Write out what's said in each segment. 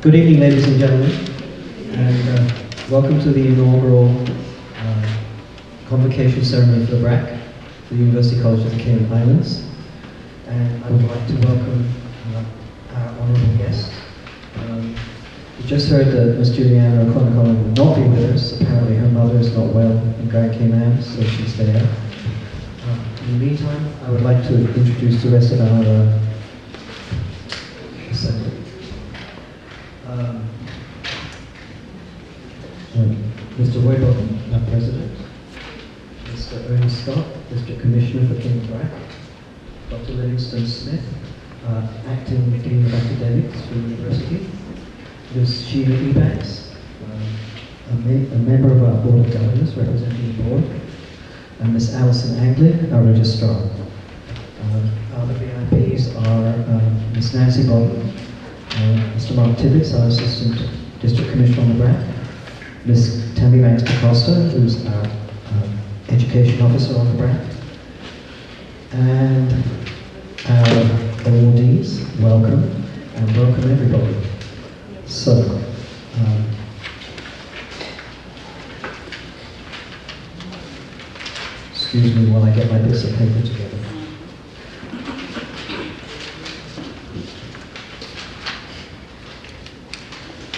Good evening, ladies and gentlemen, and welcome to the inaugural Convocation ceremony for the BRAC, the University College of the Cayman Islands. And I would like to welcome our honourable guest. We just heard that Miss Juliana O'Connor will not be with us. Apparently her mother is not well in Grand Cayman, so she's there. In the meantime, I would like to introduce the rest of our assembly. Mr. Roy Bolton, our President. Mr. Ernest Scott, District Commissioner for Cayman Brac. Dr. Livingston Smith, Acting Dean of Academics for the University. Ms. Sheila Ebanks, a member of our Board of Governors representing the Board. And Ms. Alison Anglin, our Registrar. Other VIPs are Ms. Nancy Bolton, Mr. Mark Tibbetts, our Assistant District Commissioner on the BRAC. Ms. Tammy Banks DaCosta, who's our Education Officer on the BRAC. And our awardees, welcome, and welcome everybody. So, excuse me while I get my bits of paper together.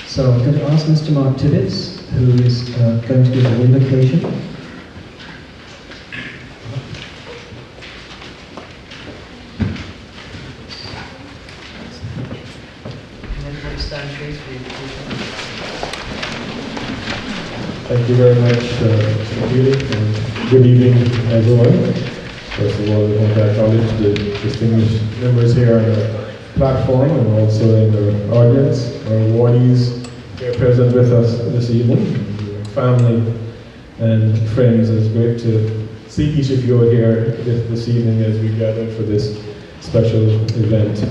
So I'm going to ask Mr. Mark Tibbetts, who is going to give a invocation. Thank you very much, Julie, and good evening, everyone. First of all, I want to acknowledge the distinguished members here on the platform and also in the audience, our awardees here present with us this evening, family and friends. It's great to see each of you here this evening as we gather for this special event.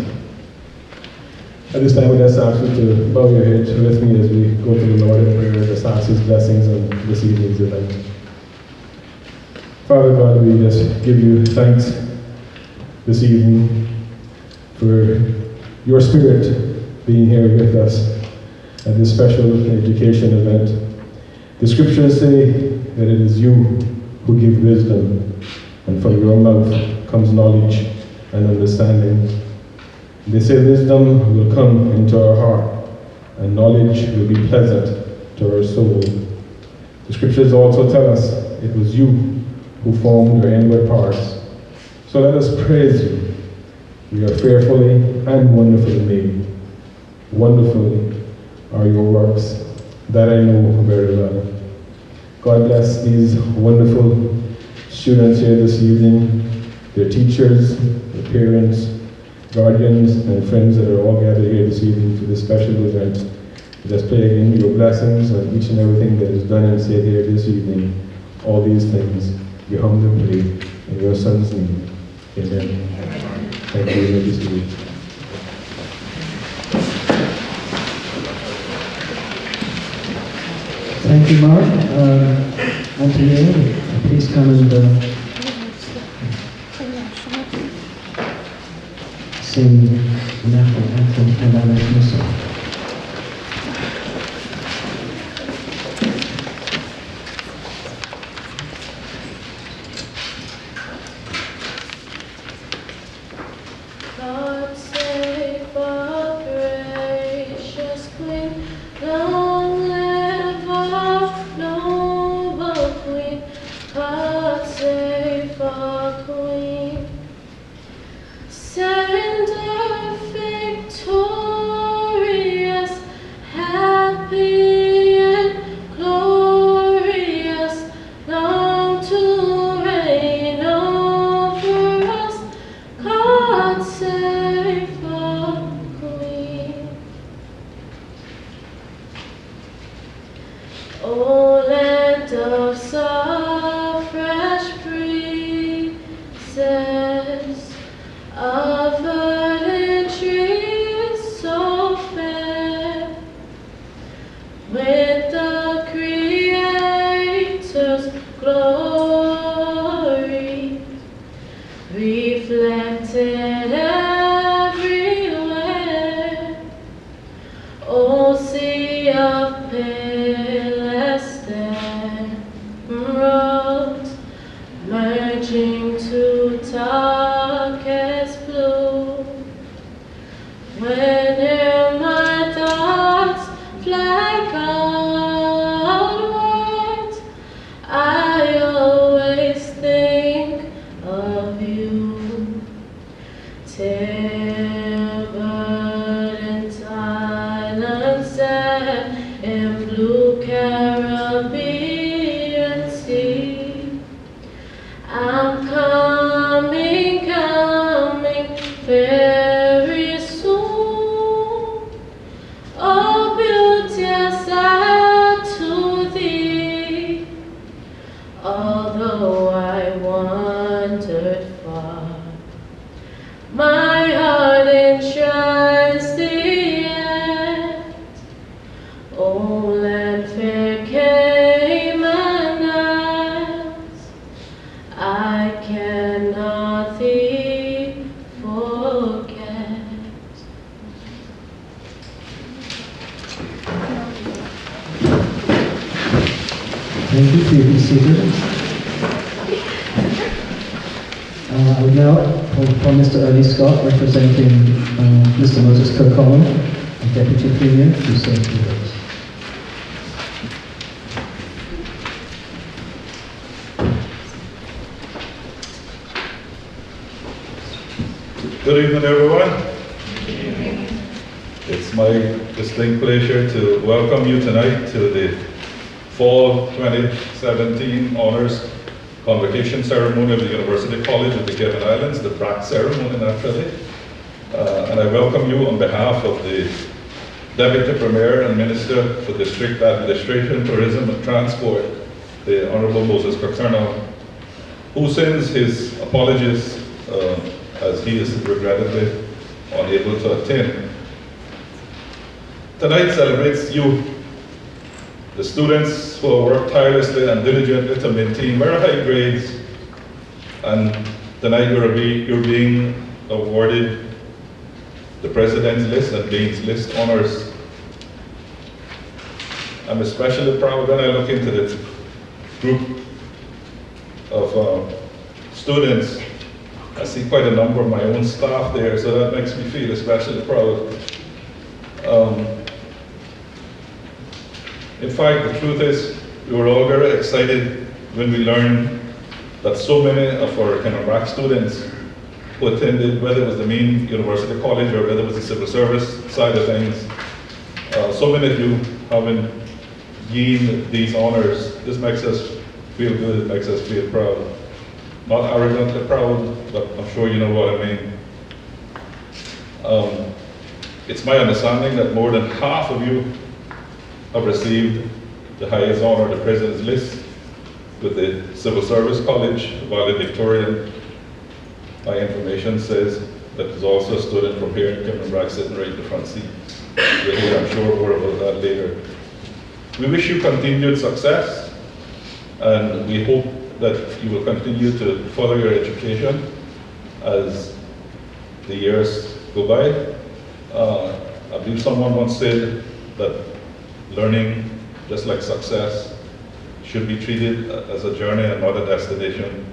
At this time, we just ask you to bow your head with me as we go to the Lord in prayer and just ask His blessings on this evening's event. Father God, we just give you thanks this evening for your Spirit being here with us at this special education event. The scriptures say that it is you who give wisdom, and from your mouth comes knowledge and understanding. They say wisdom will come into our heart, and knowledge will be pleasant to our soul. The scriptures also tell us it was you who formed our inward parts. So let us praise you. We are fearfully and wonderfully made. Wonderfully are your works, that I know very well. God bless these wonderful students here this evening, their teachers, their parents, guardians, and friends that are all gathered here this evening for this special event. Just pray again your blessings on each and everything that is done and said here this evening. All these things we humbly pray in your Son's name. Amen. Thank you, ladies and gentlemen. Thank you, Mark. Anthony, please come and sing the national anthem and our national song. God save our gracious Queen, long live our noble Queen. God save our Queen. Surrender victorious, happy and glorious, long to reign over us. God save our Queen. O land of fresh breezes, a verdant tree so fair, with the Creator's glory reflected everywhere. Oh, changing to darkest blue. Whenever my thoughts fly outwards, I always think of you. Timbered in silence set in blue Caribbean sea. I'm coming, coming very soon. Oh, beauteous eye to thee. Although I wandered far, my heart ensures thee yet. O land fair Cayman Isles, I cannot thee forget. Thank you. Please be seated. I would now call upon Mr. Ernie Scott, representing Mr. Moses Kokon, the Deputy Premier, to say a few words. Good evening, everyone. It's my distinct pleasure to welcome you tonight to the Fall 2017 Honors Convocation Ceremony of the University College of the Cayman Islands, the Brac ceremony naturally. And I welcome you on behalf of the Deputy Premier and Minister for District Administration, Tourism and Transport, the Honourable Moses Kokon, who sends his apologies as he is regrettably unable to attend. Tonight celebrates you, the students who have worked tirelessly and diligently to maintain very high grades, and tonight you're being awarded the President's List and Dean's List honors. I'm especially proud when I look into the group of students. I see quite a number of my own staff there, so that makes me feel especially proud. In fact, the truth is, we were all very excited when we learned that so many of our Cayman Brac students who attended, whether it was the main university college or whether it was the civil service side of things, so many of you having gained these honors. This makes us feel good, it makes us feel proud. Not arrogantly proud, but I'm sure you know what I mean. It's my understanding that more than half of you have received the highest honor, the President's List, with the Civil Service College, the valedictorian. My information says that there's also a student from here in Cayman Brac sitting right in the front seat. We'll hear, I'm sure, more about that later. We wish you continued success, and we hope that you will continue to follow your education as the years go by. I believe someone once said that learning, just like success, should be treated as a journey and not a destination.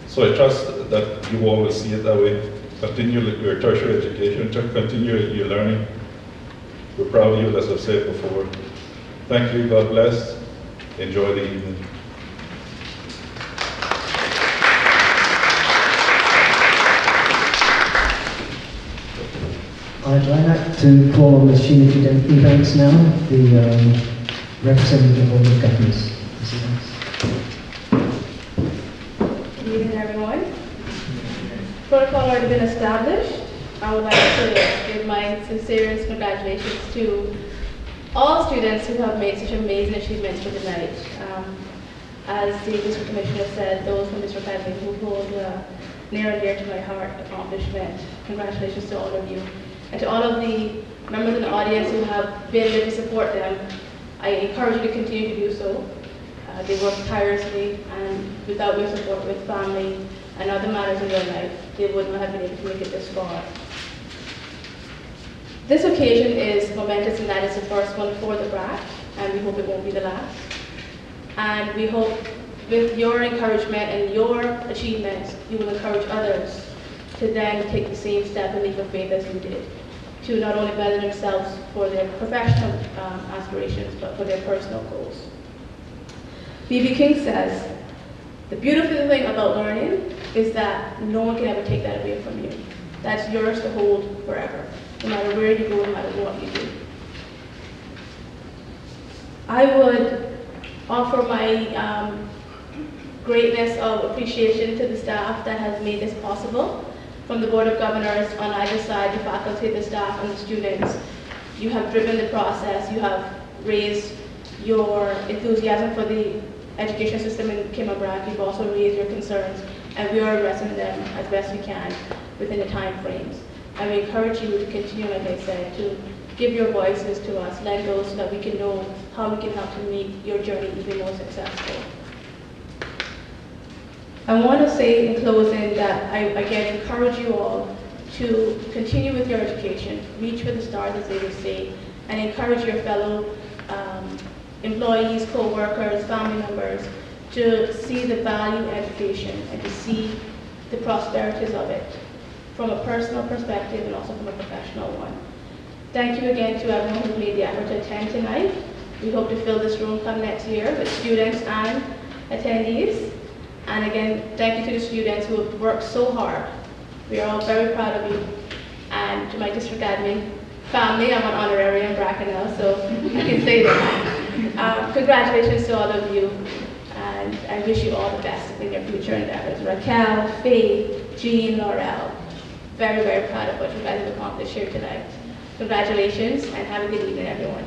So I trust that you all will see it that way. Continue your tertiary education, continue your learning. We're proud of you, as I've said before. Thank you, God bless. Enjoy the evening. I'd like to call on Ms. Sheena Ebanks now, the representative of the Board of Governors. Ms. Ebanks. Good evening, everyone. Protocol already been established. I would like to give my sincerest congratulations to all students who have made such amazing achievements for tonight. As the District Commissioner said, those from District Academy who hold near and dear to my heart accomplishment. Congratulations to all of you. And to all of the members in the audience who have been there to support them, I encourage you to continue to do so. They work tirelessly, and without your support with family and other matters in their life, they would not have been able to make it this far. This occasion is momentous in that it's the first one for the Brac, and we hope it won't be the last. And we hope with your encouragement and your achievements, you will encourage others to then take the same step and leap of faith as you did, to not only better themselves for their professional aspirations, but for their personal goals. B.B. King says, the beautiful thing about learning is that no one can ever take that away from you. That's yours to hold forever, no matter where you go, no matter what you do. I would offer my greatness of appreciation to the staff that has made this possible. From the Board of Governors on either side, the faculty, the staff, and the students. You have driven the process, you have raised your enthusiasm for the education system in Cayman Brac, you've also raised your concerns, and we are addressing them as best we can within the time frames. And we encourage you to continue, like I said, to give your voices to us, lend those so that we can know how we can help to make your journey even more successful. I want to say in closing that I again encourage you all to continue with your education, reach for the stars as they would say, and encourage your fellow employees, co-workers, family members to see the value in education and to see the prosperities of it from a personal perspective and also from a professional one. Thank you again to everyone who made the effort to attend tonight. We hope to fill this room come next year with students and attendees. And again, thank you to the students who have worked so hard. We are all very proud of you. And to my district admin family, I'm an honorary in Brac now, so I can say that. Congratulations to all of you, and I wish you all the best in your future endeavors. Raquel, Faith, Jean, Laurel, very, very proud of what you guys have accomplished here tonight. Congratulations, and have a good evening, everyone.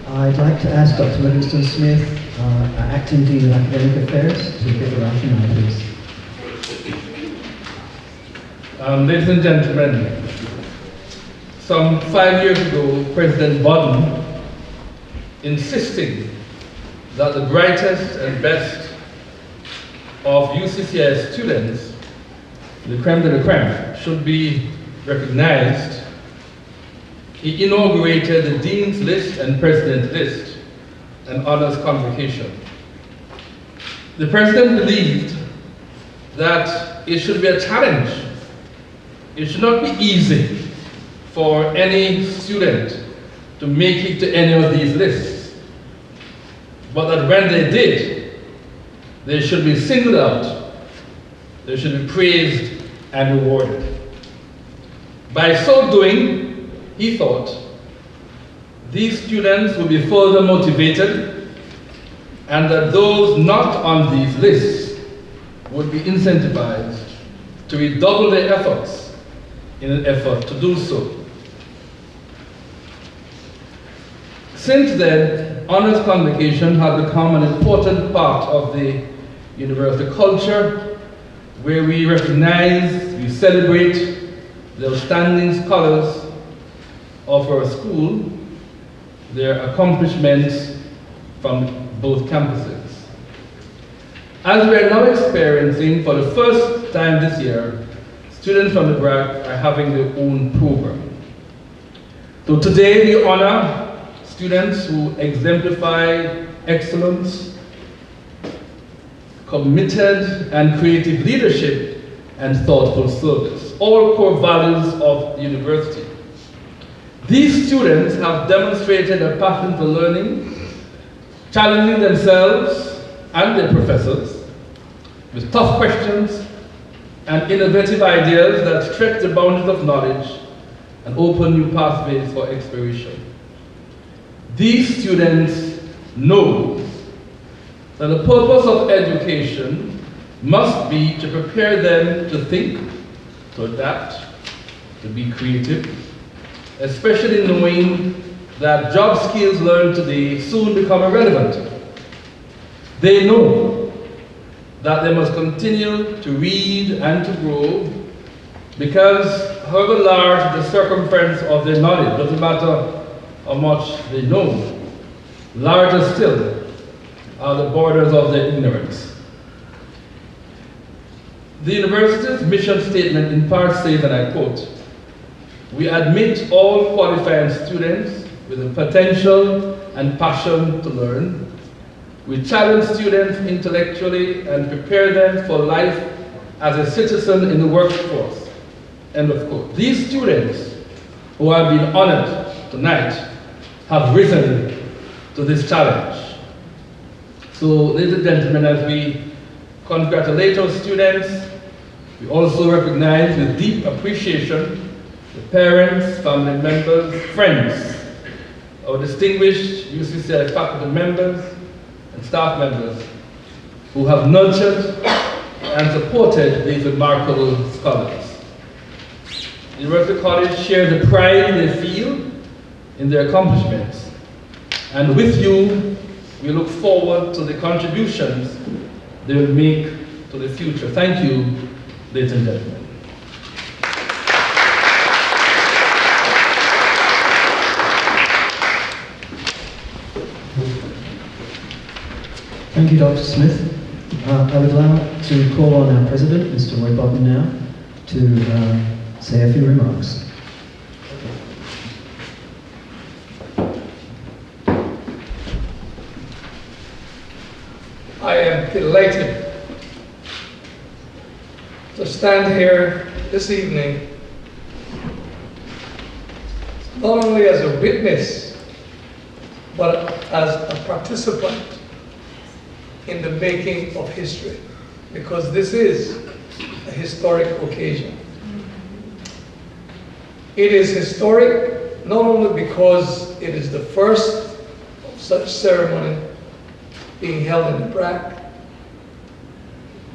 I'd like to ask Dr. Livingston Smith, Acting Dean of Academic Affairs, to give a rationale, please. Ladies and gentlemen, some 5 years ago, President Biden insisting that the brightest and best of UCCI students, the creme de la creme, should be recognized. He inaugurated the Dean's List and President's List, an honors convocation. The President believed that it should be a challenge. It should not be easy for any student to make it to any of these lists, but that when they did, they should be singled out, they should be praised and rewarded. By so doing, he thought these students would be further motivated and that those not on these lists would be incentivized to redouble their efforts in an effort to do so. Since then, honors convocation has become an important part of the university culture, where we recognize, we celebrate the outstanding scholars of our school, their accomplishments from both campuses. As we are now experiencing for the first time this year, students from the Brac are having their own program. So today we honor students who exemplify excellence, committed and creative leadership, and thoughtful service, all core values of the university. These students have demonstrated a passion for learning, challenging themselves and their professors with tough questions and innovative ideas that stretch the boundaries of knowledge and open new pathways for exploration. These students know that the purpose of education must be to prepare them to think, to adapt, to be creative, especially knowing that job skills learned today soon become irrelevant. They know that they must continue to read and to grow, because however large the circumference of their knowledge, doesn't matter how much they know, larger still are the borders of their ignorance. The university's mission statement in part says, and I quote, We admit all qualifying students with the potential and passion to learn. We challenge students intellectually and prepare them for life as a citizen in the workforce. End of quote. These students who have been honored tonight have risen to this challenge. So, ladies and gentlemen, as we congratulate our students, we also recognize with deep appreciation the parents, family members, friends, our distinguished UCCI faculty members and staff members who have nurtured and supported these remarkable scholars. University College shares the pride they feel in their accomplishments, and with you, we look forward to the contributions they will make to the future. Thank you, ladies and gentlemen. Thank you, Dr. Smith. I would like to call on our president, Mr. Roy Bodden, now to say a few remarks. I am delighted to stand here this evening not only as a witness, but as a participant in the making of history, because this is a historic occasion. It is historic not only because it is the first of such ceremony being held in the Brac,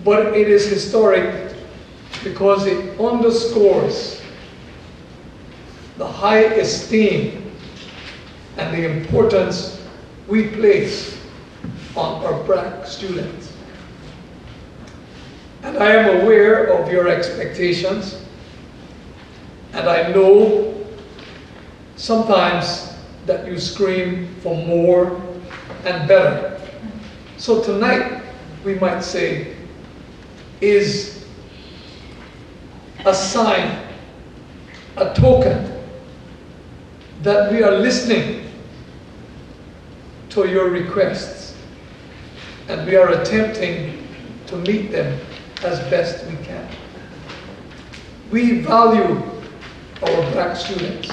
but it is historic because it underscores the high esteem and the importance we place on our Brac students. And I am aware of your expectations, and I know sometimes that you scream for more and better. So tonight, we might say, is a sign, a token that we are listening to your requests, and we are attempting to meet them as best we can. We value our Brac students.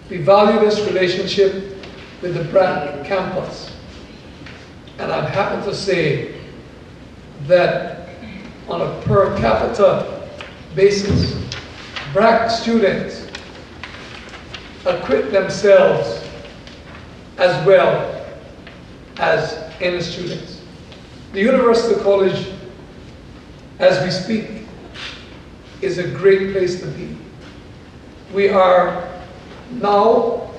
We value this relationship with the Brac campus. And I'm happy to say that on a per capita basis, Brac students acquit themselves as well as any students. The University College, as we speak, is a great place to be. We are now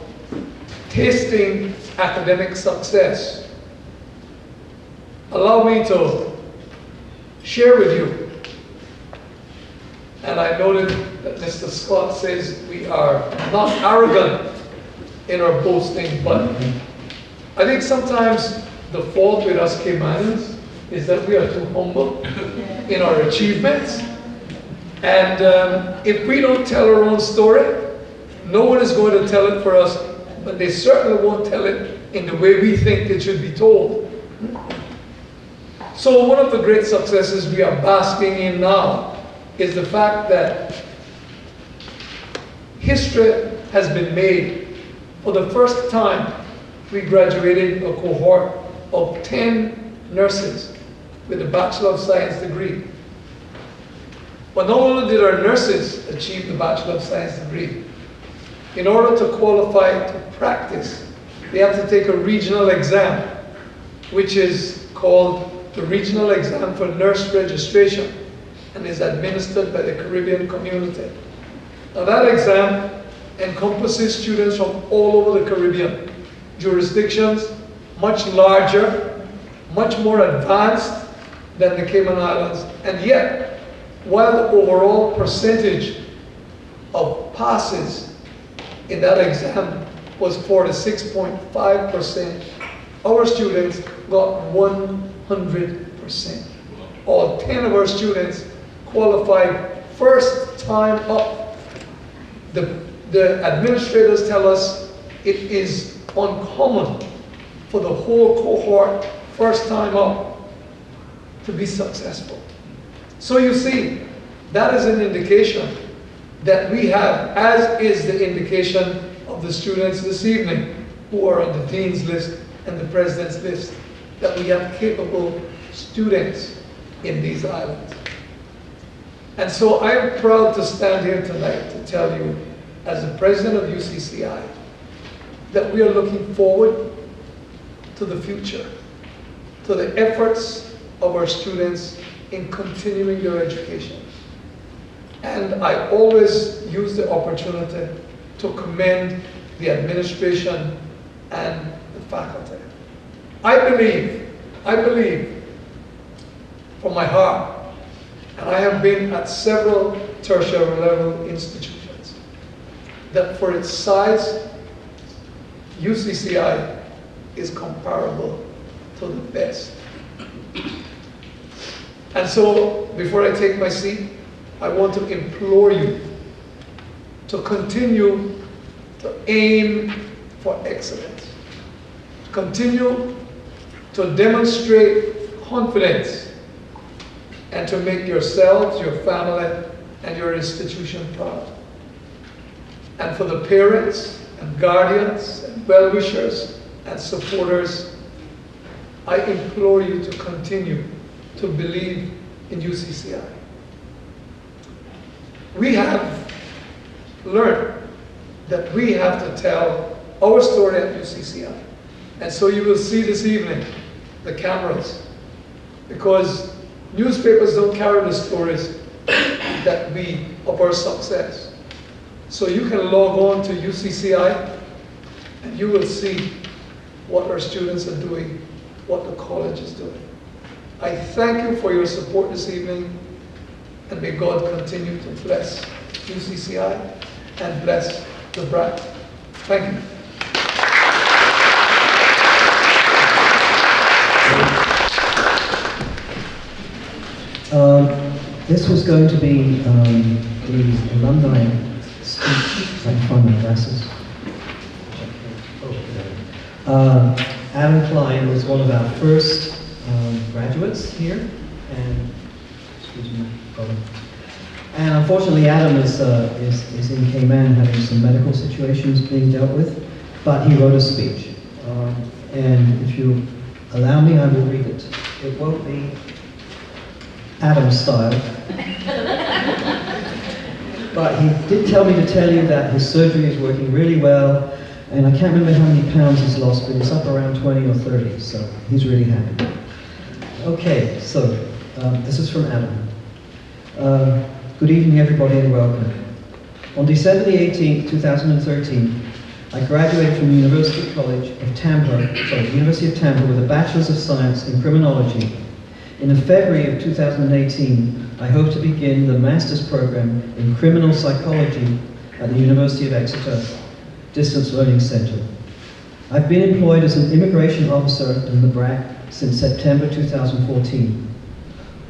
tasting academic success. Allow me to share with you, and I noted that Mr. Scott says we are not arrogant in our boasting, but I think sometimes the fault with us Caymanians is that we are too humble in our achievements. And if we don't tell our own story, no one is going to tell it for us, but they certainly won't tell it in the way we think it should be told. So one of the great successes we are basking in now is the fact that history has been made. For the first time, we graduated a cohort of 10 nurses with a Bachelor of Science degree. But not only did our nurses achieve the Bachelor of Science degree, in order to qualify to practice, they have to take a regional exam, which is called the Regional Exam for Nurse Registration, and is administered by the Caribbean community. Now that exam encompasses students from all over the Caribbean, jurisdictions much larger, much more advanced than the Cayman Islands, and yet, while the overall percentage of passes in that exam was 46.5%, our students got 100%. All 10 of our students qualified first time up the the administrators tell us it is uncommon for the whole cohort, first time up, to be successful. So you see, that is an indication that we have, as is the indication of the students this evening who are on the Dean's list and the President's list, that we have capable students in these islands. And so I am proud to stand here tonight to tell you, as the President of UCCI, that we are looking forward to the future, to the efforts of our students in continuing their education. And I always use the opportunity to commend the administration and the faculty. I believe from my heart, and I have been at several tertiary level institutions, that for its size, UCCI is comparable to the best. And so, before I take my seat, I want to implore you to continue to aim for excellence. Continue to demonstrate confidence and to make yourselves, your family, and your institution proud. And for the parents and guardians and well-wishers and supporters, I implore you to continue to believe in UCCI. We have learned that we have to tell our story at UCCI. And so you will see this evening the cameras, because newspapers don't carry the stories that we of our success. So you can log on to UCCI and you will see what our students are doing, what the college is doing. I thank you for your support this evening, and may God continue to bless UCCI and bless the Brac. Thank you. This was going to be the alumni speech. If I can find my glasses. Adam Klein was one of our first graduates here, and excuse me, brother. And unfortunately, Adam is in Cayman having some medical situations being dealt with, but he wrote a speech. And if you allow me, I will read it. It won't be Adam style. But he did tell me to tell you that his surgery is working really well, and I can't remember how many pounds he's lost, but it's up around 20 or 30, so he's really happy. Okay, so this is from Adam. Good evening, everybody, and welcome. On December the 18th, 2013, I graduated from the University of Tampa with a Bachelor's of Science in Criminology. In February of 2018, I hope to begin the Master's Program in Criminal Psychology at the University of Exeter Distance Learning Center. I've been employed as an immigration officer in the Brac since September 2014.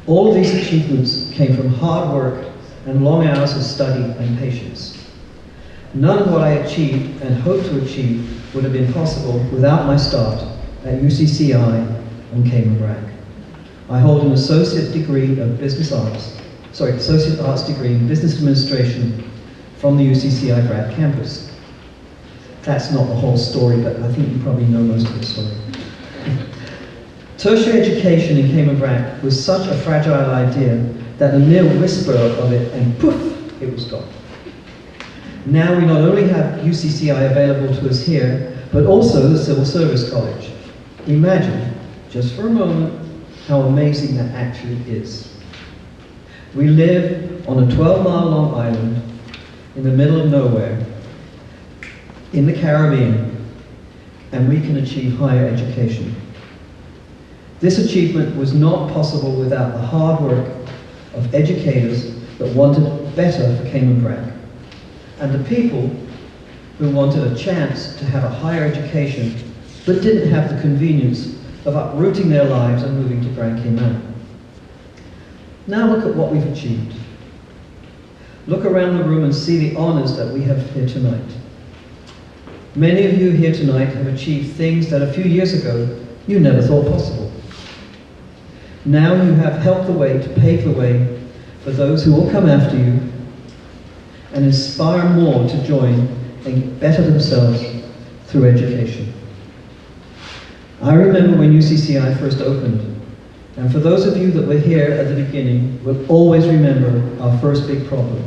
All of these achievements came from hard work and long hours of study and patience. None of what I achieved and hope to achieve would have been possible without my start at UCCI on Cayman Brac. I hold an associate degree of associate arts degree in business administration from the UCCI Brac campus. That's not the whole story, but I think you probably know most of the story. Tertiary education in Cayman Brac was such a fragile idea that a mere whisper of it and poof, it was gone. Now we not only have UCCI available to us here, but also the Civil Service College. Imagine, just for a moment, how amazing that actually is. We live on a 12-mile long island in the middle of nowhere, in the Caribbean, and we can achieve higher education. This achievement was not possible without the hard work of educators that wanted better for Cayman Brac, and the people who wanted a chance to have a higher education but didn't have the convenience of uprooting their lives and moving to Grand Cayman. Now look at what we've achieved. Look around the room and see the honors that we have here tonight. Many of you here tonight have achieved things that a few years ago you never thought possible. Now you have helped the way to pave the way for those who will come after you and inspire more to join and better themselves through education. I remember when UCCI first opened, and for those of you that were here at the beginning will always remember our first big problem,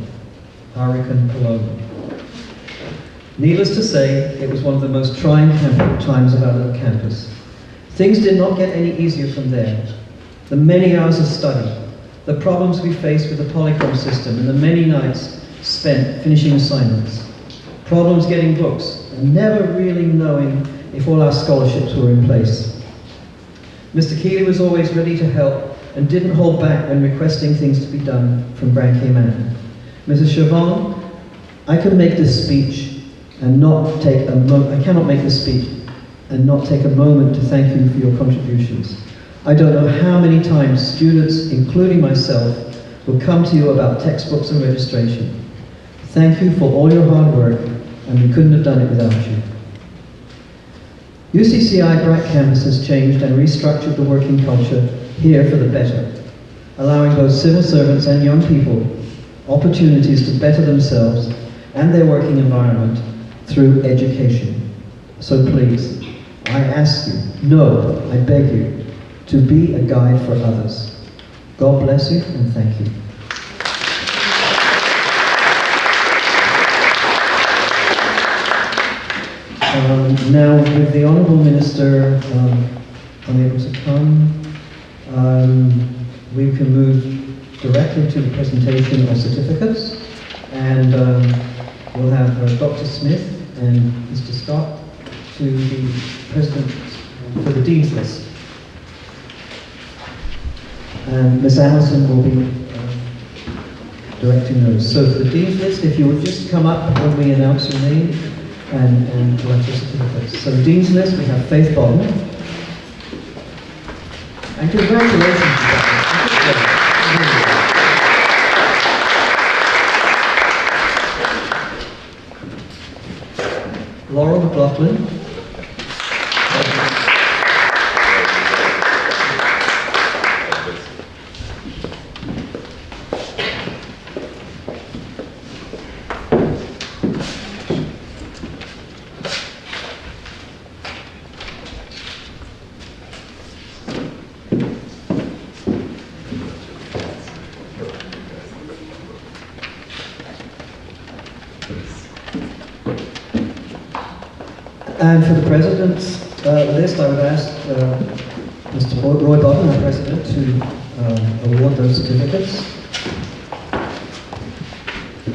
Hurricane Paloma. Needless to say, it was one of the most trying times of our little campus. Things did not get any easier from there. The many hours of study, the problems we faced with the polycom system, and the many nights spent finishing assignments, problems getting books, and never really knowing if all our scholarships were in place. Mr. Keeley was always ready to help and didn't hold back when requesting things to be done from Brac Cayman. Mrs. Chavon, I can make this speech and not take a moment. I cannot make this speech and not take a moment to thank you for your contributions. I don't know how many times students, including myself, will come to you about textbooks and registration. Thank you for all your hard work, and we couldn't have done it without you. UCCI Brac campus has changed and restructured the working culture here for the better, allowing both civil servants and young people opportunities to better themselves and their working environment through education. So please, I ask you, no, I beg you, to be a guide for others. God bless you and thank you. Now, with the Honourable Minister unable to come, we can move directly to the presentation of certificates, and we'll have Dr. Smith and Mr. Scott to be present for the Dean's List. And Ms. Allison will be directing those. So for the Dean's List, if you would just come up when we announce your name and collect your certificates. So the Dean's List, we have Faith Bodden. And congratulations to Laurel McLaughlin. And for the President's list, I would ask Mr. Roy Bodden, our President, to award those certificates.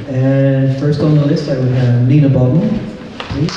And first on the list, I would have Nina Bodden, please.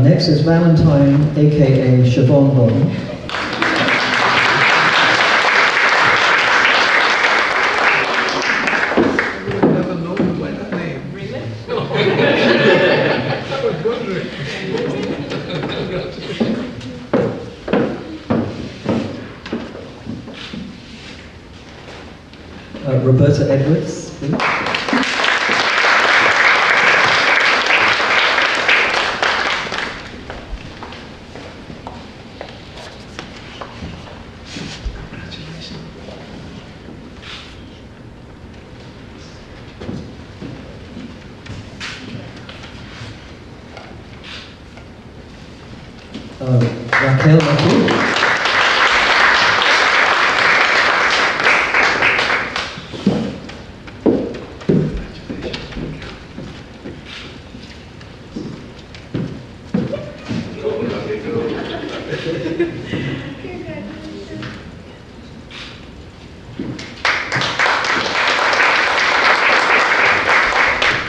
Next is Valentine, aka Siobhan Bodden. Never known by that name. Really? I was wondering. Roberta Edwards, please. Raquel Matthew.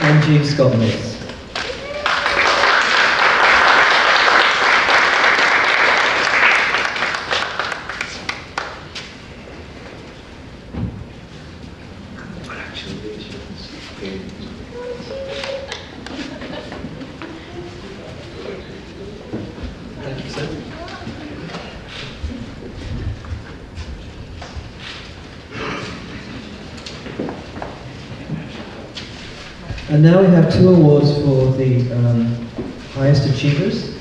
And Jean Scott Mills. Congratulations. Thank you, sir. And now we have 2 awards for the highest achievers.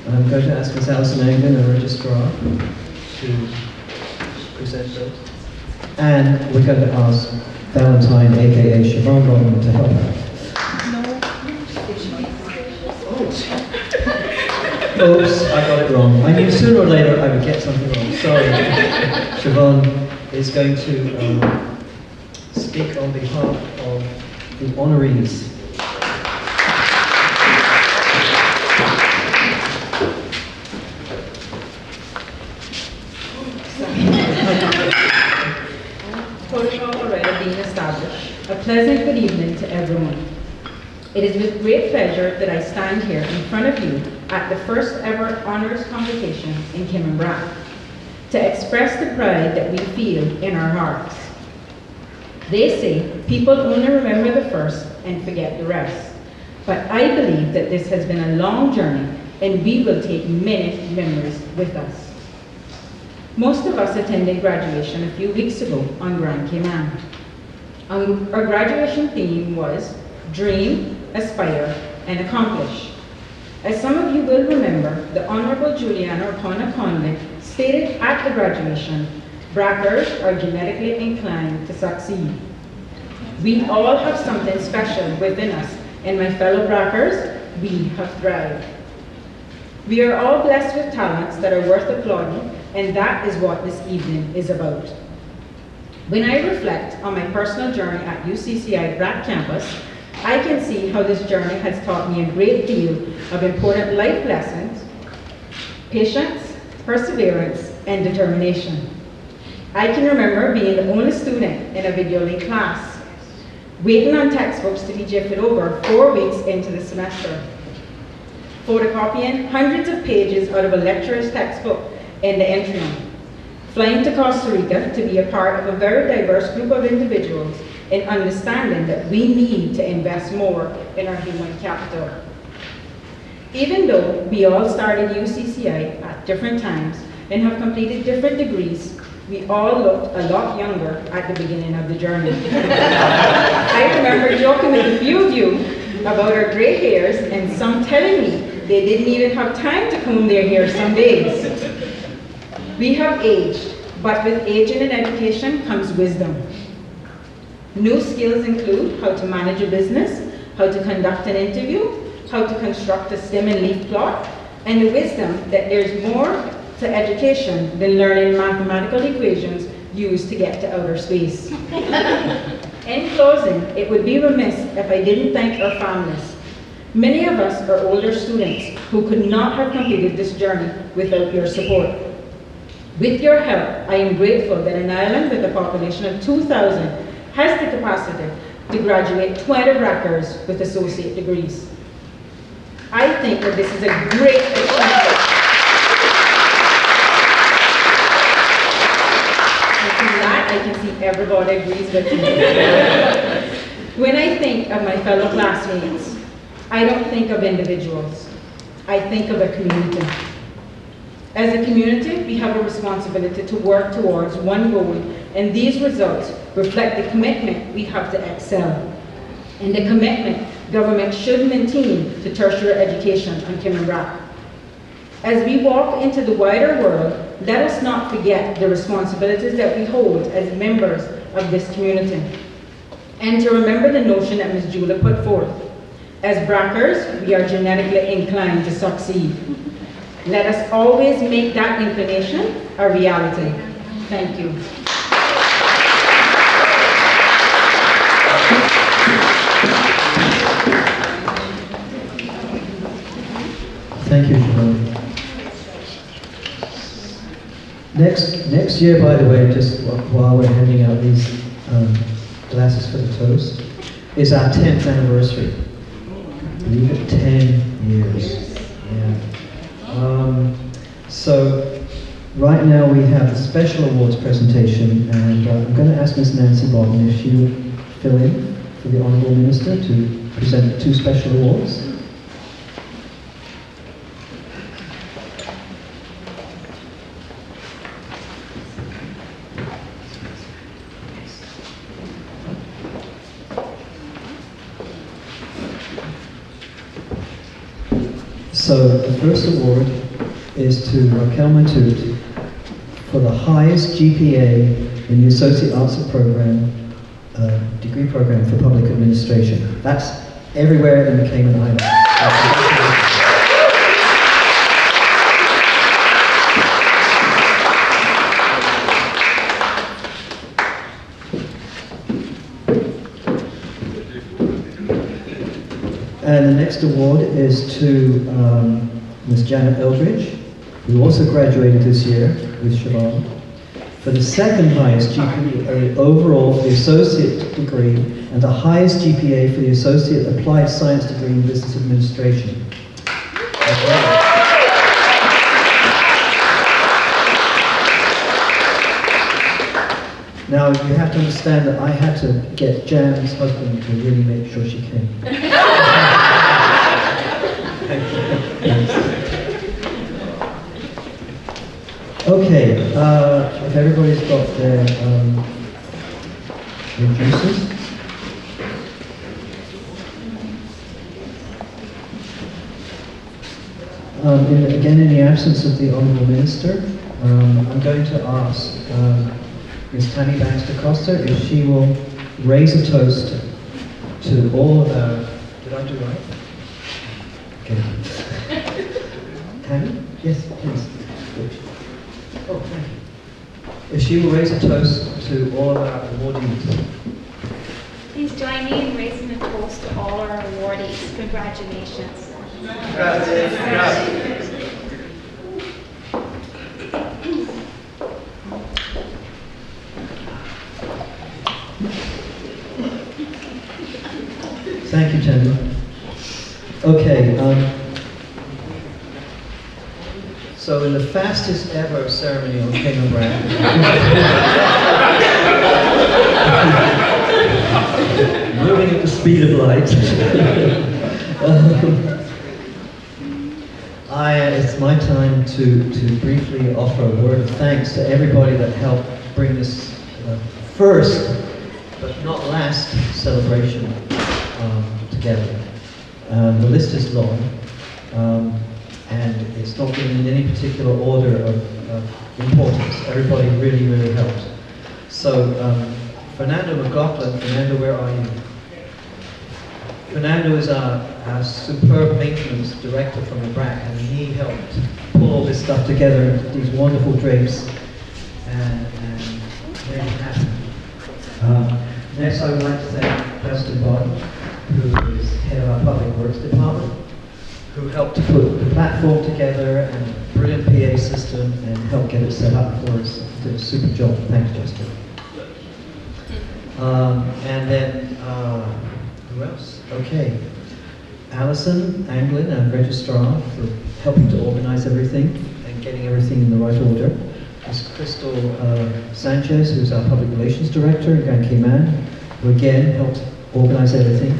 I'm going to ask Ms. Alison Anglin, our registrar, to present those. And we're going to ask Valentine, aka Siobhan Rodman, to help out. Oops, I got it wrong. I knew sooner or later I would get something wrong. Sorry. Siobhan is going to speak on behalf of the honorees. Protocol already being established. A pleasant good evening to everyone. It is with great pleasure that I stand here in front of you at the first ever honors convocation in Cayman Brac to express the pride that we feel in our hearts. They say people only remember the first and forget the rest. But I believe that this has been a long journey and we will take many memories with us. Most of us attended graduation a few weeks ago on Grand Cayman. Our graduation theme was Dream, Aspire, and Accomplish. As some of you will remember, the Honorable Juliana O'Connor Conley stated at the graduation, Brackers are genetically inclined to succeed. We all have something special within us, and my fellow Brackers, we have thrived. We are all blessed with talents that are worth applauding, and that is what this evening is about. When I reflect on my personal journey at UCCI Brac campus, I can see how this journey has taught me a great deal of important life lessons, patience, perseverance, and determination. I can remember being the only student in a video link class, waiting on textbooks to be jiffed over 4 weeks into the semester, photocopying hundreds of pages out of a lecturer's textbook in the interim, flying to Costa Rica to be a part of a very diverse group of individuals in understanding that we need to invest more in our human capital. Even though we all started UCCI at different times and have completed different degrees, we all looked a lot younger at the beginning of the journey. I remember joking with a few of you about our gray hairs and some telling me they didn't even have time to comb their hair some days. We have aged, but with aging and education comes wisdom. New skills include how to manage a business, how to conduct an interview, how to construct a stem and leaf plot, and the wisdom that there's more to education than learning mathematical equations used to get to outer space. In closing, it would be remiss if I didn't thank our families. Many of us are older students who could not have completed this journey without your support. With your help, I am grateful that an island with a population of 2,000 has the capacity to graduate 20 Brackers with associate degrees. I think that this is a great achievement. And from that, I can see everybody agrees with me. When I think of my fellow classmates, I don't think of individuals. I think of a community. As a community, we have a responsibility to work towards one goal, and these results reflect the commitment we have to excel, and the commitment government should maintain to tertiary education on Cayman Brac. As we walk into the wider world, let us not forget the responsibilities that we hold as members of this community, and to remember the notion that Ms. Julia put forth. As Brackers, we are genetically inclined to succeed. Let us always make that inclination a reality. Thank you. Thank you, Siobhan. Next year, by the way, just while we're handing out these glasses for the toast, is our 10th anniversary. Believe it, 10 years. Yeah. So right now we have a special awards presentation, and I'm going to ask Ms. Nancy Bolton if she would fill in for the Honourable Minister to present 2 special awards. So the first award is to Raquel Matute for the highest GPA in the Associate Arts Program, degree program for public administration. That's everywhere in the Cayman Islands. And the next award is to Ms. Janet Eldridge, who also graduated this year with Siobhan, for the second highest GPA overall for the associate degree and the highest GPA for the associate applied science degree in business administration. Now you have to understand that I had to get Jan's husband to really make sure she came. Okay, if everybody's got their juices. Again, in the absence of the Honourable Minister, I'm going to ask Ms. Tammy Baxter Costa if she will raise a toast to all of our... Did I do right? Okay. Tammy? Yes, please. Oh, thank you. If she will raise a toast to all of our awardees. Please join me in raising a toast to all our awardees. Congratulations. Gracias. Gracias. Thank you, Tammy. Okay, so in the fastest ever ceremony on Cayman Brac, moving at the speed of light, it's my time to briefly offer a word of thanks to everybody that helped bring this first, but not last, celebration together. The list is long, and it's not given in any particular order of importance. Everybody really, really helped. So, Fernando McLaughlin, Fernando, where are you? Fernando is our superb maintenance director from the Brac, and he helped pull all this stuff together into these wonderful drapes and make it happen. Next, I would like to thank Justin Bond, who is head of our Public Works Department, who helped to put the platform together and a brilliant PA system and helped get it set up for us. Did a super job. Thanks, Justin. And then, who else? Okay. Alison Anglin, our registrar, for helping to organize everything and getting everything in the right order. Ms. Crystal Sanchez, who's our public relations director in Grand Cayman, who again helped organize everything.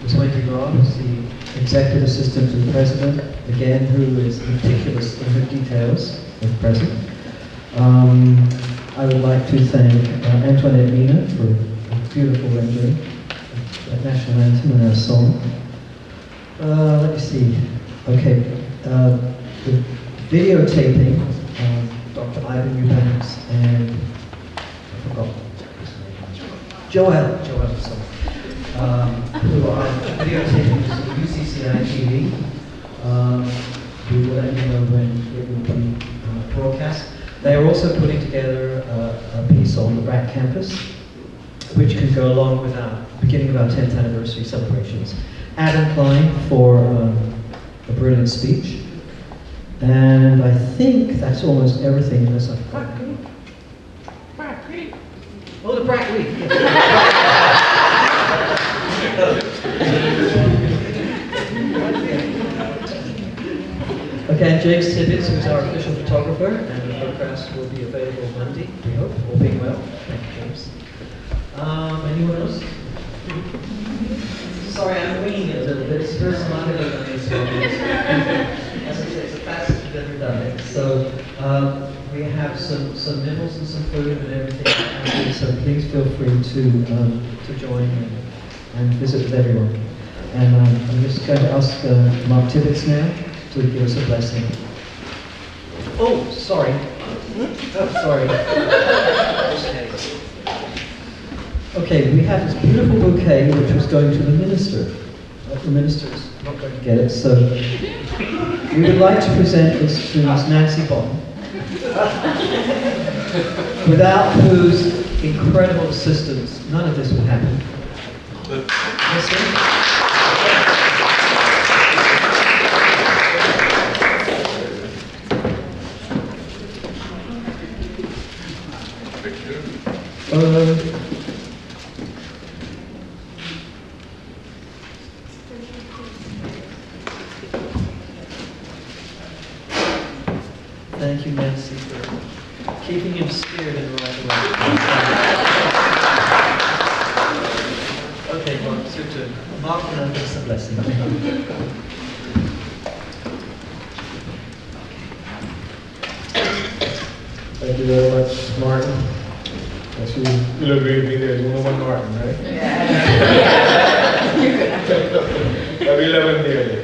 Ms. Wendy Robb, who's the executive assistant to the president, again, who is meticulous in her details, if present. I would like to thank Antoinette Mina for a beautiful rendering of the national anthem and our song. Let me see. Okay, the videotaping, Dr. Ivan Eubanks and I forgot. Joel, sorry. Who are videotaping UCCI TV. We will let you know when it will be broadcast. They are also putting together a piece on the Brac campus, which can go along with our beginning of our 10th anniversary celebrations. Adam Klein for a brilliant speech. And I think that's almost everything unless I've got it. Brac Week. Oh, the Brac Week. Okay, and James Tibbetts, who's our official photographer, and the photographs will be available Monday, we hope, all being well. Thank you, James. Anyone else? sorry, I'm winging it a little bit. It's the first time I've ever done these stories. As I say, it's the fastest we've ever done it. So we have some nibbles and some food and everything. So please feel free to join and visit with everyone. And I'm just going to ask Mark Tibbetts now to give us a blessing. Oh, sorry. Oh, sorry. Okay, we have this beautiful bouquet which was going to the minister. The minister's not going to get it, so we would like to present this to Miss Nancy Bond, without whose incredible assistance none of this would happen. Yes, sir? Thank you, Nancy, for keeping him steered in the right way. Okay, Mark, it's your turn. Mark will now give us a blessing. Thank you very much, Martin. As you'll agree with me, there's only one Martin, right? Yeah. We love him dearly.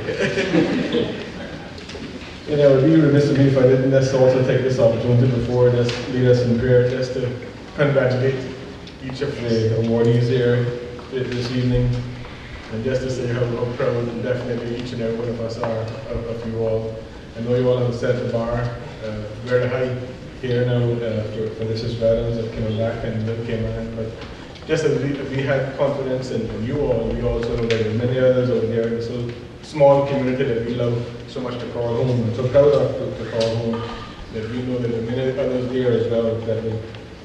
You know, it would be remiss of me if I didn't just also take this opportunity before just lead us in prayer, just to congratulate each of the awardees here this evening, and just to say how proud definitely each and every one of us are of you all. I know you all have set the bar very high here now for the Sister Adams at Cayman Brac and Cayman, but just as we had confidence in you all, we also know that there are many others over there in this little small community that we love so much to call home, and so proud of to call home, that we know that there are many others there as well that will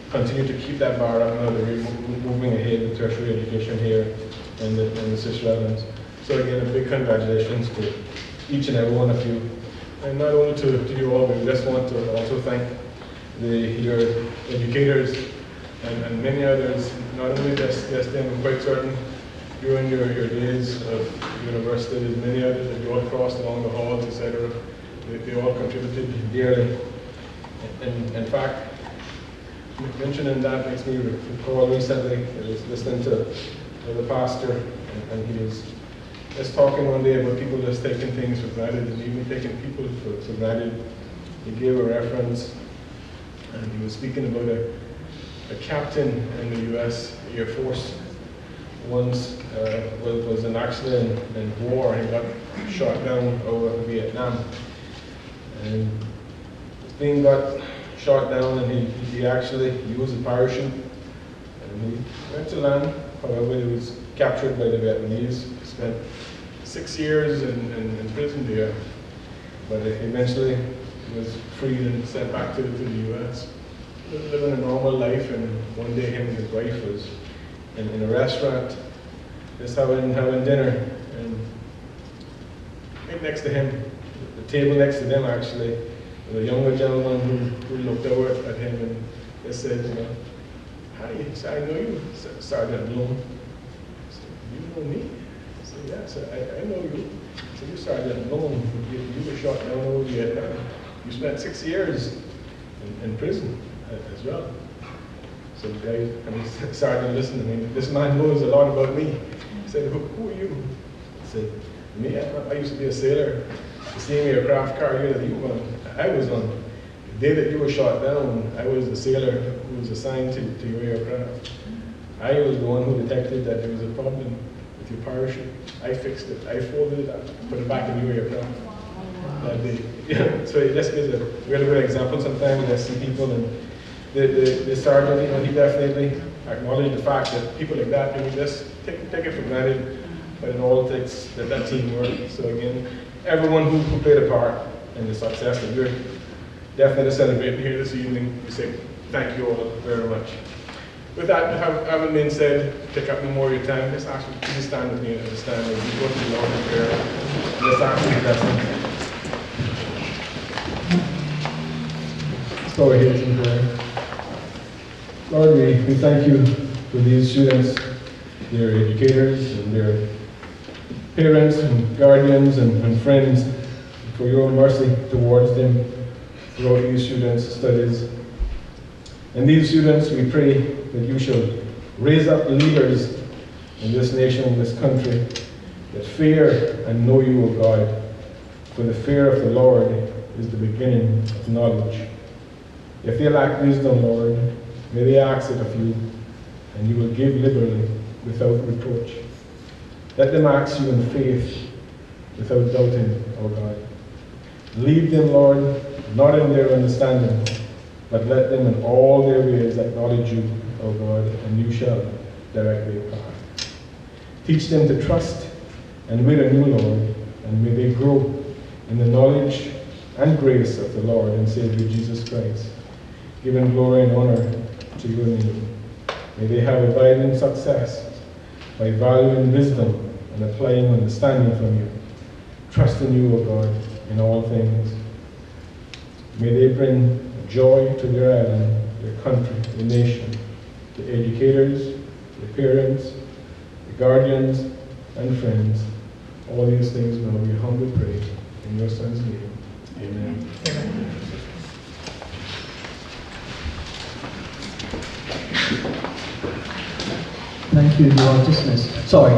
continue to keep that bar up now that we're moving ahead with tertiary education here in the Sister Islands. So again, a big congratulations to each and every one of you. And not only to you all, but we just want to also thank your educators and many others, not only just them, I'm quite certain during your days of university, there's many others that you all crossed along the halls, etc. They all contributed dearly. And in fact, mentioning that makes me recall recently, I was listening to the pastor, and he was just talking one day about people just taking things for granted, and even taking people for granted. He gave a reference, and he was speaking about a captain in the US Air Force. Once was an accident in war. He got shot down over Vietnam, and being got shot down, and he actually used a parachute, and he went to land. However, he was captured by the Vietnamese. He spent 6 years in prison there, but eventually he was freed and sent back to the US, living a normal life. And one day him and his wife was in a restaurant, just having dinner, and right next to him, the table next to them actually, was a younger gentleman who looked over at him and just said, you know, "Hi, I know you, Sergeant Bloom." I said, "You know me?" I said, "Yes, I know you." I said, "You Sergeant Bloom, you were shot down over Vietnam. You spent 6 years in prison as well." So the guy, and Sergeant listened to me. "This man knows a lot about me." He said, who are you?" I said, "Me, I used to be a sailor. The same aircraft carrier that you were on, I was on. The day that you were shot down, I was the sailor who was assigned to your aircraft. I was the one who detected that there was a problem with your parachute. I fixed it. I folded it up, put it back in your aircraft that day." So it just gives a really good example. Sometimes I see people, and the sergeant, you know, he definitely acknowledged the fact that people like that, you know, just take it for granted, but it all takes that teamwork. So again, everyone who played a part in the success that we're definitely celebrating here this evening, we say thank you all very much. With that having been said, take up no more of your time, just ask you to please stand with me at the stand as we go to the Lord in prayer. Let's ask you to bless Let's go ahead in prayer. Lord, we thank you for these students, their educators, and their parents and guardians and friends, for your mercy towards them throughout these students' studies. And these students, we pray that you shall raise up leaders in this nation, in this country, that fear and know you, O God, for the fear of the Lord is the beginning of knowledge. If they lack wisdom, Lord, may they ask it of you, and you will give liberally without reproach. Let them ask you in faith without doubting, O God. Lead them, Lord, not in their understanding, but let them in all their ways acknowledge you, O God, and you shall direct their path. Teach them to trust and wait on you, Lord, and may they grow in the knowledge and grace of the Lord and Savior Jesus Christ, giving glory and honor to your name. May they have abiding success by valuing wisdom and applying understanding from you. Trust in you, O God, in all things. May they bring joy to their island, their country, the nation, the educators, the parents, the guardians, and friends. All these things now we humbly pray in your Son's name. Amen. Amen. Thank you. You are dismissed. Sorry.